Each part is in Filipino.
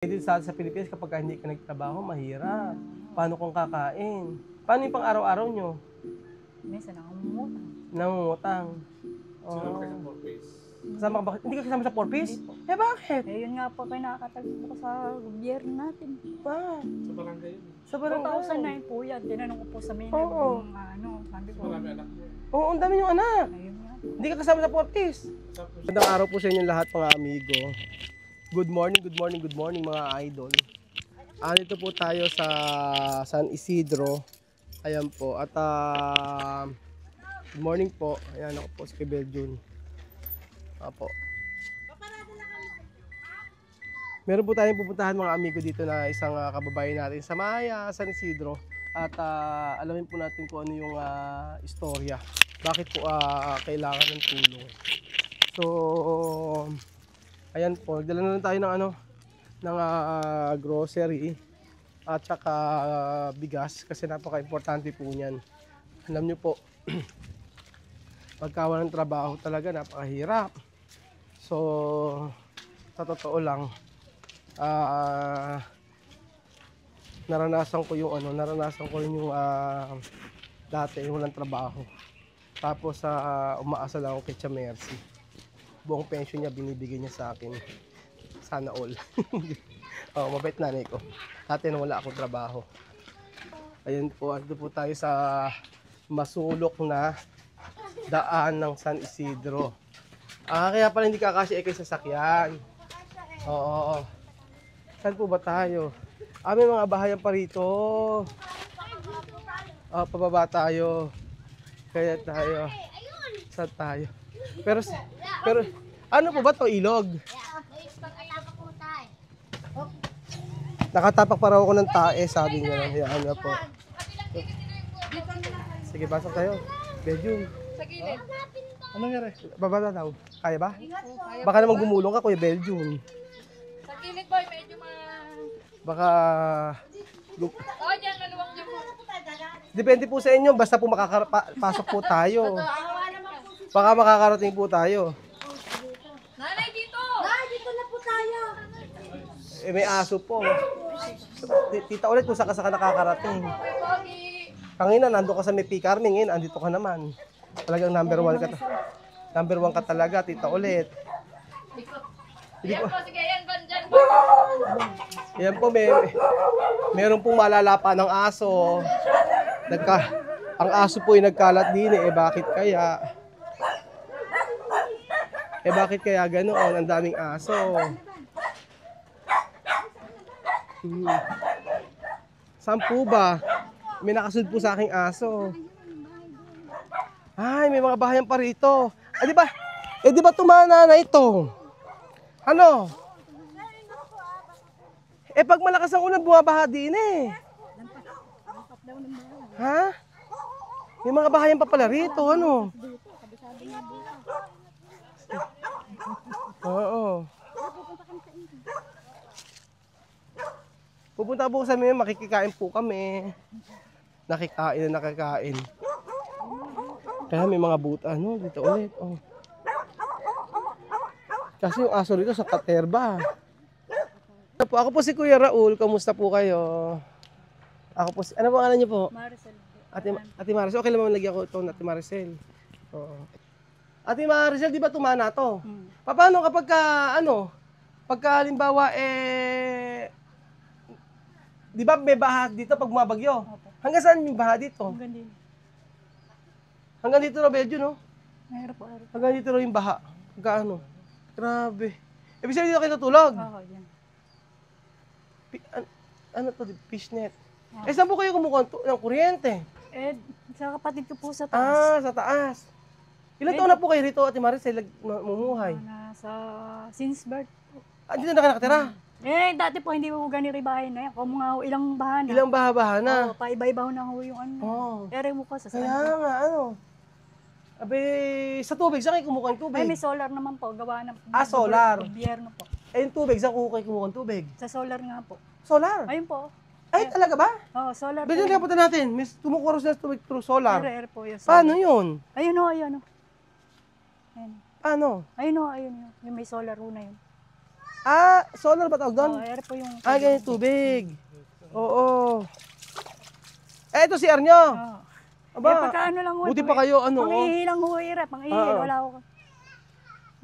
Dito sa Pilipinas, kapag hindi ka nagtrabaho, mahirap. Paano kung kakain? Paano yung pang-araw-araw nyo? Minsan nakangumutang. Nangungutang. Sino ka sa Oh. 4 piece? Kasama ka ba? Hindi ka kasama sa 4-piece? Hindi po. Eh bakit? Eh, yun nga po kayo nakakatagpo ko sa gobyerno natin. Pa? Sa barangay yun. Sa barangay? 2009 po yan. Tinanong ko po sa Maynila Oo. kung sabi ko. Marami anak mo. Oo, ang dami yung anak. Ayun nga. Hindi ka kasama sa 4-piece. Tapos, Magandang araw po sa inyo lahat mga amigo. Good morning, good morning, good morning mga idol. Dito po tayo sa San Isidro. Ayan po. At good morning po. Ayan ako po si Kebel Jun. Apo. Meron po tayong pupuntahan mga amigo dito na isang kababayan natin sa Maya, San Isidro. At alamin po natin kung ano yung istorya. Bakit po kailangan ng tulong. So, ayan po, nagdala na lang tayo ng ng grocery at saka bigas kasi napaka-importante po niyan. Alam niyo po, pagka walang trabaho talaga napakahirap. So, sa totoo lang, naranasan ko yung dati yung walang trabaho. Tapos umaasa lang ako kay Tia Mercy. Buong pension niya binibigay niya sa akin. Sana all. Oh, mabait nanay ko. Dati nung wala akong trabaho. Ayun po, ando po tayo sa masulok na daan ng San Isidro. Kaya pala hindi kakasya kay sasakyan. Oo. Saan po ba tayo? May mga bahayan pa rito. Pababa tayo. Kaya tayo. Saan tayo? Pero ano po ba 'to, ilog? Nakatapak pa raw ako ng tae, sabi niya. Ano po. Sige, pasok tayo. Bedroom. Sa gilid. Ano nangyari? Baba na daw. Kaya ba? Baka naman gumulong ka, Kuya Belgium. Sa gilid boy, medyo Baka... dyan, maluwang dyan po. Depende po sa inyo, basta po makakapasok po tayo. Baka makakarating po tayo. Nanay, dito! Dito na po tayo. May aso po. Tita ulit kung saan ka nakakarating. Kanina, nandun ka sa may Picarming, ngayon, andito ka naman. Talagang number 1 ka. Number 1 ka talaga, tita ulit. Ayan po, sige, ayan po, dyan po. Yan po, meron pong malalapa ng aso. Ang aso po ay nagkalat din bakit kaya? Bakit kaya ganoon? Ang daming aso. Saan po ba? May nakasunod po sa aking aso. Ay, may mga bahayan pa rito. Di ba? Di ba tumana na ito? Ano? Pag malakas ang ulan, bumabaha din Ha? May mga bahayan pa pala rito, ano? Oo. Pupunta po sa amin, makikikain po kami. Nakikain. Kaya may mga buta, dito ulit. Oh. Kasi yung aso rito sa katerba. Ako po si Kuya Raul, kamusta po kayo? Ako po ano pangalan niyo po? Maricel. Ate Maricel, okay lang lagyan ko ito na Ate Maricel. Oo. Ate Maricel, di ba tumana to? Paano kapag pagka halimbawa di ba may baha dito pag bumabagyo? Hanggang saan yung baha dito? Hanggang din. Hanggang dito na Belgium, no? Mahirap po. Hanggang dito na yung baha. Hanggang Grabe. Ibig sabihin dito kayo natulog? Oo, yan. Ano to? Fishnet. Saan po kayo kumukuha ng kuryente? Sa kapatid ko po sa taas. Sa taas. Ilan taon na po kayo rito, Ate Maricel, mumuhay? Since birth. Dito na kayo nakatira? Dati po hindi po ganito yung bahay na yan. Kung mga ilang bahan na. Ilang baha-baha na? Oo, paiba-iba na ho yung ano. Ere mo po sa Kaya nga, Abe, sa tubig, saan kayo kumukuha ng tubig? May solar naman po. Gawa ng solar. gobyerno po. Yung tubig, saan kayo kumukuha ng tubig? Sa solar nga po. Solar? Ayun po. Ay, talaga ba? Oo, solar po. Bigyan punta natin. Kumukuha rin sa tubig through solar. Ere po yung solar. Paano yun? Ayun o, ayun o. Ayun. Paano? Ayun o, ayun o. Yung may solar ho na yun. Solar ba tawag doon? Oo, air po yung... Ganyan tubig. Oo. Ito si Arnyo. Oo. Aba, Pagka ano lang ho. buti pa kayo, ano, Pang-ihi lang ho, hirap. Pang-ihi, Oo. wala ho.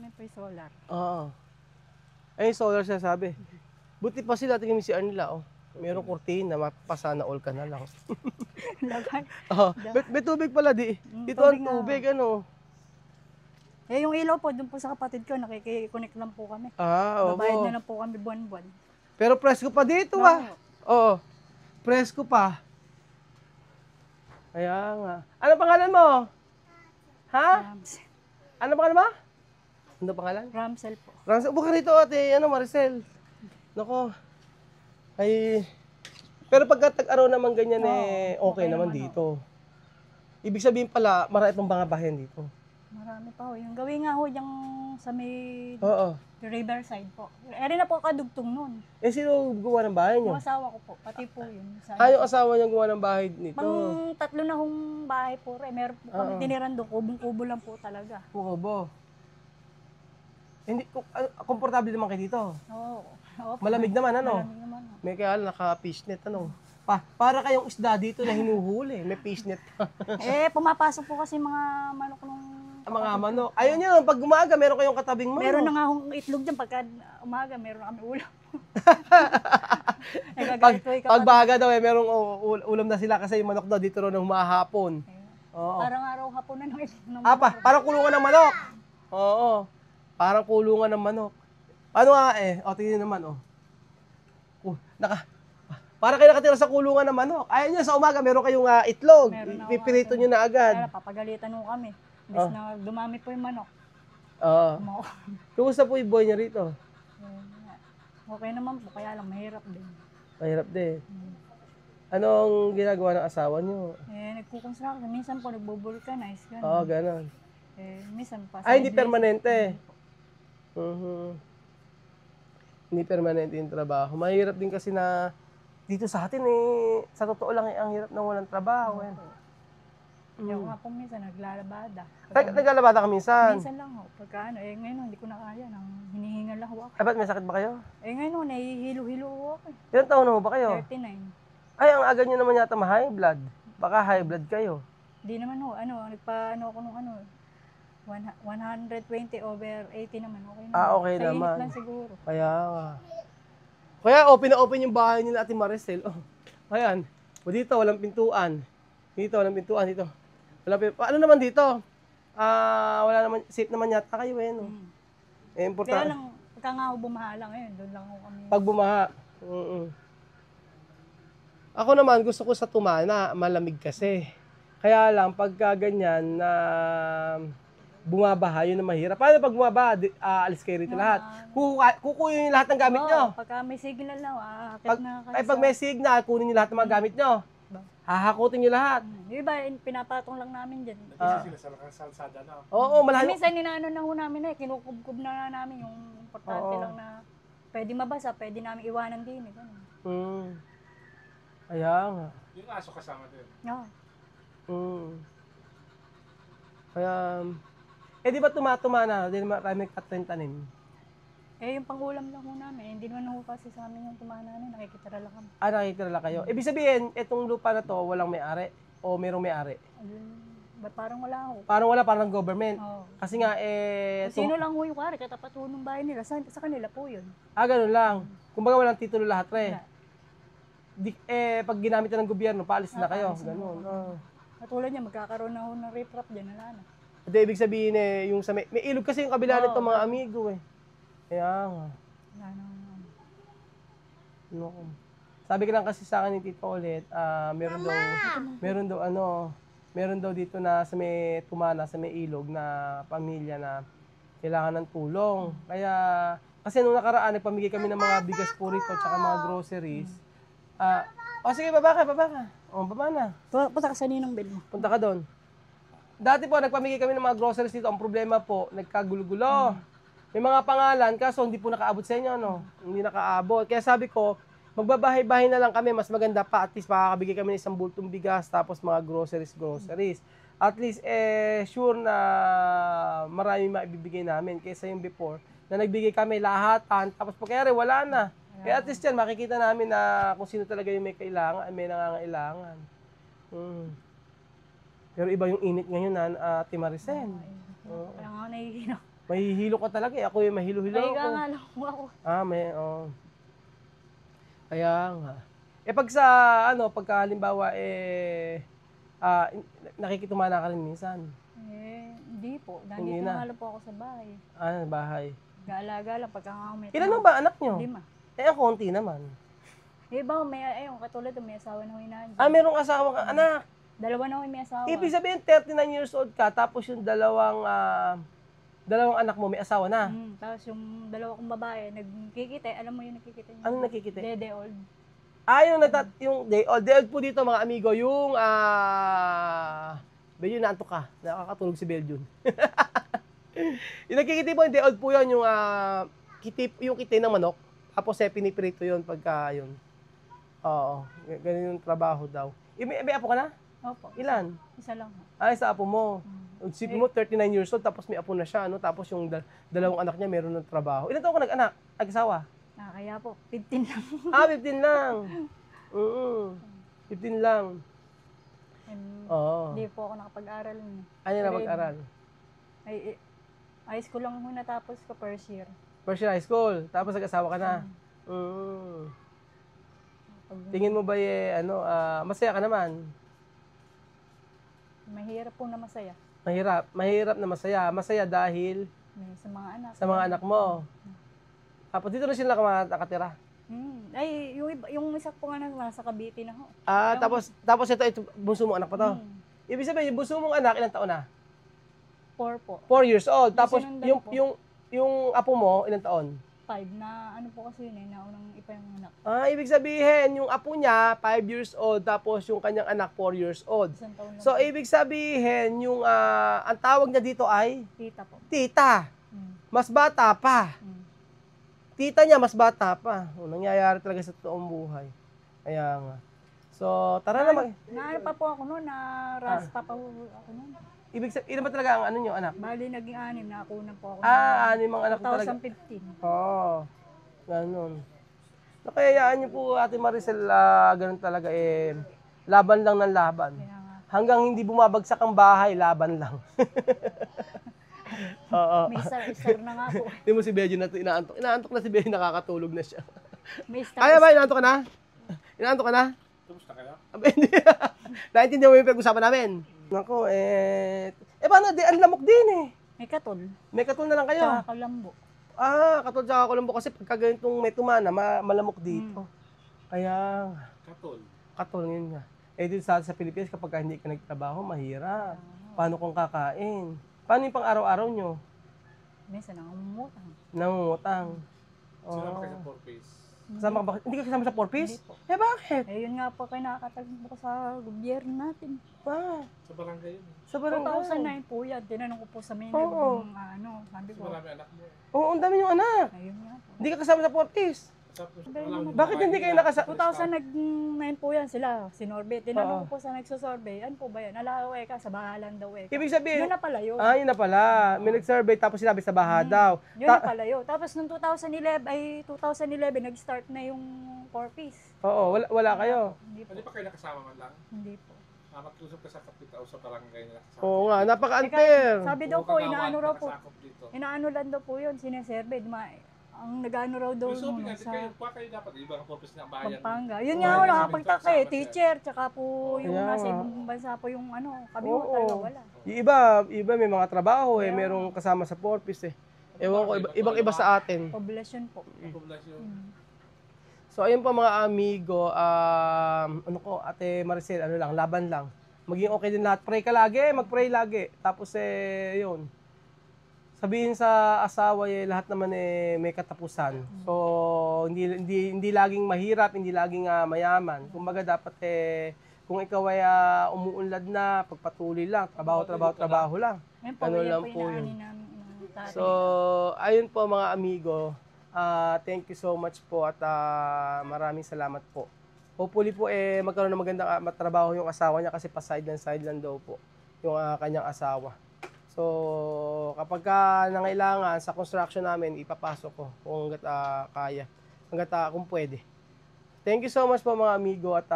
May pa yung solar. Oo. Yung solar siya sabi. Buti pa sila, tingin mo si Arnila, Merong kurtina, mapasana all ka na lang. Lagan. May tubig pala di. Dito tubig ang tubig, ano. Yung ilaw po, dun po sa kapatid ko, nakikiconnect lang po kami. Oo. Babayad na lang po kami buwan-buwan. Pero presko pa dito, Oo. Presko pa. Kaya nga. Ano pangalan mo? Ha? Ano pangalan mo? Ano pangalan? Ramsel po. Ramsel, buka rito ate, Maricel. Nako. Ay, pero pagka tag-araw naman ganyan okay okay naman naman, dito. Ibig sabihin pala, marami pang mga bahayan dito. Marami pa ho. Yung gawin nga ho yung sa may Oo. riverside po. Eri na po kadugtong nun. Sino gumawa ng bahay niyo? Yung asawa ko po, pati po yun. Yung asawa niya gumawa ng bahay nito. Pang tatlo na hong bahay po rin. Meron po kami tiniran doon. Kubong-kubo lang po talaga. Kubo. Hindi, komportable naman kayo dito. Oo. Oo, Malamig naman, ano? Malamig naman. May kaya naka-fishnet, ano? Para kayong isda dito na hinuhuli. May fishnet pa. Pumapasok po kasi mga manok nung... Mga manok. Ayun yun, pag umaga, meron kayong katabing manok. Meron na nga hong itlog dyan. Pagka umaga, meron na kami ulam. Pag baga daw, merong ulam na sila kasi yung manok daw dito rin humahapon. Oo. Parang araw hapon na ng itlog ng Parang kulungan ng manok. Oo. Parang kulungan ng manok. Ano nga tingnan naman, Para kayo nakatira sa kulungan ng manok. Ayun yun, sa umaga meron kayong itlog. Pipirito nyo na agad. Kaya papagalitan ho kami. Bis na dumami po yung manok. Oo. Kumusta po yung boy niya rito? Okay naman po, kaya lang mahirap din. Mahirap din. Anong ginagawa ng asawa niyo? Nagkukonstruct. Minsan po nagbubulkanize. Oo, ganon. Minsan pa. Hindi permanente. Hindi permanente yung trabaho. Mahirap din kasi na dito sa atin sa totoo lang ang hirap na walang trabaho. Yung nga po minsan naglalabada. Naglalabada ka minsan? Minsan lang ho. Pagka ngayon hindi ko na kaya. Hinihingal lang ho ako. Ba't may sakit ba kayo? Ngayon nahihilo-hilo ho ako. Ilang taon na ho ba kayo? 39. Ang aga nyo naman yata ma-high blood. Baka high blood kayo. Di naman ho. Nagpaano ako nung 120 over 80 naman. Okay naman. Okay sa naman. Init lang siguro. Kaya open na open yung bahay nila Ate Maricel. Ayan. Dito walang pintuan. Dito walang pintuan dito. Ano naman dito? Wala naman, safe naman yata kayo no? Importante. Kaya lang, pagka nga ako bumaha lang ngayon, doon lang ako kami. Pag bumaha. Ako naman, gusto ko sa tumana, malamig kasi. Kaya lang, pagka ganyan na bumabaha, yun na mahirap. Paano pag bumabaha, alis kayo rito lahat? Kukuyo yung lahat ng gamit nyo. Pagka may signal na, Pag may signal, kunin nyo lahat ng mga gamit nyo. Hahakutin nyo lahat. Yung iba, pinapatong lang namin dyan. Sila sa kalsada na. Oo, malayo. Minsan ninaano na ho namin kinukubkub na namin yung importante lang na pwede mabasa, pwede namin iwanan din. Kaya nga. Yung aso kasama din. Kaya, di ba tumatuma na? Di naman tayo nagtanim. Yung pangulam lang ho namin. Hindi naman ho kasi sa amin yung tumana namin. Nakikitira lang kami. Nakikitira lang kayo. Ibig sabihin, itong lupa na to, walang may-ari? O merong may-ari? Parang wala ho. Parang government. Kasi nga, Sino lang ho yung kari, katapat ho ng bahay nila. Sa kanila po yun. Ganun lang. Kumbaga walang titulo lahat Wala. Pag ginamit na ng gobyerno, paalis na kayo. Ganun. Katulad niya, magkakaroon na ho ng riprap dyan. Wala na. Ibig sabihin yung sa may ilog kasi yung kabila nito mga amigo Kaya nga. Wala na. Sabi ka lang kasi sa akin ni Tito ulit, meron daw dito na sa may tumana, sa may ilog na pamilya na kailangan ng tulong. Kaya, kasi nung nakaraan, nagpamigay kami ng mga bigas po rito at saka mga groceries. Sige, baba ka. Baba na. Punta ka sa ninong bed mo. Punta ka doon. Dati po, nagpamigay kami ng mga groceries dito. Ang problema po, nagkagulo-gulo. May mga pangalan, kaso hindi po nakaabot sa inyo, Hindi nakaabot. Kaya sabi ko, magbabahay-bahay na lang kami, mas maganda pa. At least makakabigay kami ng isang bultong bigas, tapos mga groceries. At least, sure na marami maibibigay namin. Kaysa yung before, na nagbigay kami lahatan. Tapos pagkayari, wala na. Kaya at least yan, makikita namin na kung sino talaga yung may kailangan, may nangangailangan. Pero iba yung init ngayon na Ate Maricel. Kaya nga nahihilo. Mahihilo ka talaga eh. Ako yung mahilo-hilo Mahiga ako. nga lang ako. Kaya nga. Pag sa, pagka halimbawa, nakikitumana ka rin minsan. Hindi po. Hindi Nandito na. na lang po ako sa bahay. Bahay. Gaalaga lang pagka nga may Ilan lang ba anak nyo? 5. Ang konti naman. Iba, katulad may asawa na ho inaan. Merong asawa kang anak. 2 na ho may asawa. Ibig sabihin, 39 years old ka, tapos yung dalawang anak mo may asawa na. Tapos yung 2 kong babae, nagkikita. Alam mo yung nakikita niyo? Ano nakikita? Dede old. Yung day old po dito mga amigo, yung Belgium naantok ka, nakakatulog si Belgium. Yung nakikita po, yung day old po yun, yung kitay ng manok, tapos piniprito yun pagka yun. Oo, ganun yung trabaho daw. May apo ka na? Opo. Ilan? Isa lang ho. Sa apo mo. Isipin mo, 39 years old, tapos may apo na siya, tapos yung dalawang anak niya meron ng trabaho. Ilan taon ka nag-anak? Nag-asawa? Kaya po, 15 lang. 15 lang. 15 lang. Oo. Hindi po ako nakapag-aral. Ano na mag-aral? High school lang ho natapos ko, first year. First year high school, tapos nag-asawa ka na. Tingin mo ba masaya ka naman? Mahirap po na masaya. Mahirap na masaya. Masaya dahil Sa mga anak. sa mga anak mo. Tapos dito na sila nakatira. Yung isa po nga nasa Cavite na ho. Tapos ito bunso mong anak pa to. Ibig sabihin, yung bunso mong anak, ilang taon na? 4 po. 4 years old. Tapos sinundan po. yung apo mo, ilang taon? 5 na po kasi yun naunang ipa yung anak. Ibig sabihin, yung apo niya, 5 years old, tapos yung kanyang anak, 4 years old. Isang taon lang. So, ibig sabihin, yung ang tawag niya dito ay Tita po. tita. Mas bata pa. Tita niya, mas bata pa. Nangyayari talaga sa totoong buhay. Kaya nga. So, tara na Naano pa po ako noon, na-raspa pa po ako noon. Ibig sabihin, ilan ba talaga ang ano niyo, anak? Bali, naging 6, nakakunan po ako. Anim ang anak ko talaga. 2015. Oo. Ganun. Nakayayaan niyo po, Ate Maricel, ganun talaga laban lang ng laban. Kaya nga, Hanggang hindi bumabagsak ang bahay, laban lang. Oo. may star na nga po. Hindi mo si Bejo na ito inaantok. Inaantok na si Bejo, nakakatulog na siya. May star. Kaya ba, inaantok ka na? Inaantok ka na? Kumusta kayo? Hindi. Naintindihan mo yung pag-usapan namin. Nako, paano? Ang lamok din eh. May katol. May katul na lang kayo. Tsaka kalambo. Katul tsaka Colombo kasi pagka ganitong may tumana, malamok dito. Kaya, katul yun nga. Dito sa Pilipinas, kapag hindi ka nagtrabaho, mahirap. Paano kung kakain? Paano yung pang araw-araw nyo? Minsan nangungutang. Nangungutang. Sinama kayo sa 4-piece. Kasama ka ba? Hindi ka kasama sa 4-piece? Hindi po. Bakit? Yun nga po kayo nakakatagpo ko sa gobyerno natin. Sa barangay yun. Sa barangay. 2009 po yan. Tinanong ko po sa mayor Oo. kung sabi Kasi ko. marami anak mo. Oo, ang dami yung anak. Ayun nga po. Hindi ka kasama sa 4-piece. Bakit hindi kayo 2009 po yan sila, sinorbe. Tinanong ko po sa nagsosorbe, ano po ba yan? Alaway ka, sa bahalan daw eh. Ibig sabihin, Yun na pala yun. yun na pala. May nag-survey tapos sinabi sa baha daw. Yun na pala yun. Tapos nung 2011, nag-start na yung 4-piece. Oo, wala kayo. Hindi po. Hindi pa kayo nakasama man lang? Hindi po. Mag-usap ka sa kapita o sa barangay na nakasama. Oo nga, napaka-unfair. Sabi daw po, inaano raw po. Nakasakop dito. Inaano lang daw po yun, sineserve. Ang nag-ano raw daw Gusto muna natin sa kayo dapat ibang purpose ng bayan. Pampanga. Yun nga ako nakapagtaka eh, teacher, tsaka po yung Kaya nasa nga. ibang bansa po yung kami Oo. mo talaga wala. Yung iba may mga trabaho merong kasama sa 4-piece Ewan ko, ibang-iba sa atin. Poblasyon po. Populasyon. So ayun po mga amigo, Ate Maricel, laban lang. Maging okay din lahat. Pray ka lagi, mag-pray lagi. Tapos yun. Sabihin sa asawa lahat naman may katapusan. So hindi laging mahirap, hindi laging mayaman. Kumbaga dapat kung ikaw ay umuunlad na, pagpatuloy lang, trabaho lang. Ngayon po, Ano yan lang po po yun. inaani namin tatay. So, ayun po mga amigo. Thank you so much po at maraming salamat po. Hopefully po magkaroon ng magandang matrabaho yung asawa niya kasi pa side lang daw po yung kanyang asawa. So, kapag ka nangailangan sa construction namin, ipapasok ko kung hanggat kaya, hanggat kung pwede. Thank you so much po mga amigo at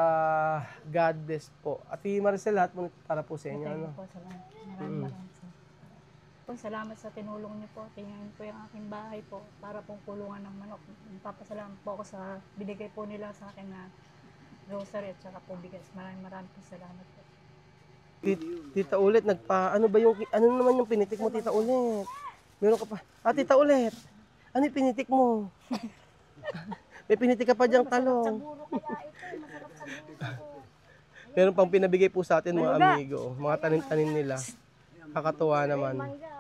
God bless po. At Maricel, lahat mo para po sa inyo. Thank Ano? you po, salamat. Maraming po, salamat sa tinulong niyo po. Tingnan po yung aking bahay po para pong kulungan ng manok. Papasalamat po ako sa binigay po nila sa akin na grocery at saka po bigas. Maraming po salamat po. Tita Ulit, ano naman yung pinitik mo, Tita Ulit? Meron ka pa. Tita Ulit, ano yung pinitik mo? May pinitik ka pa dyang talong. Siguro kaya ito, masarap sa buko. Meron pang pinabigay po sa atin mga Mangga. amigo. Mga tanim-tanim nila. Kakatuwa naman. Mangga.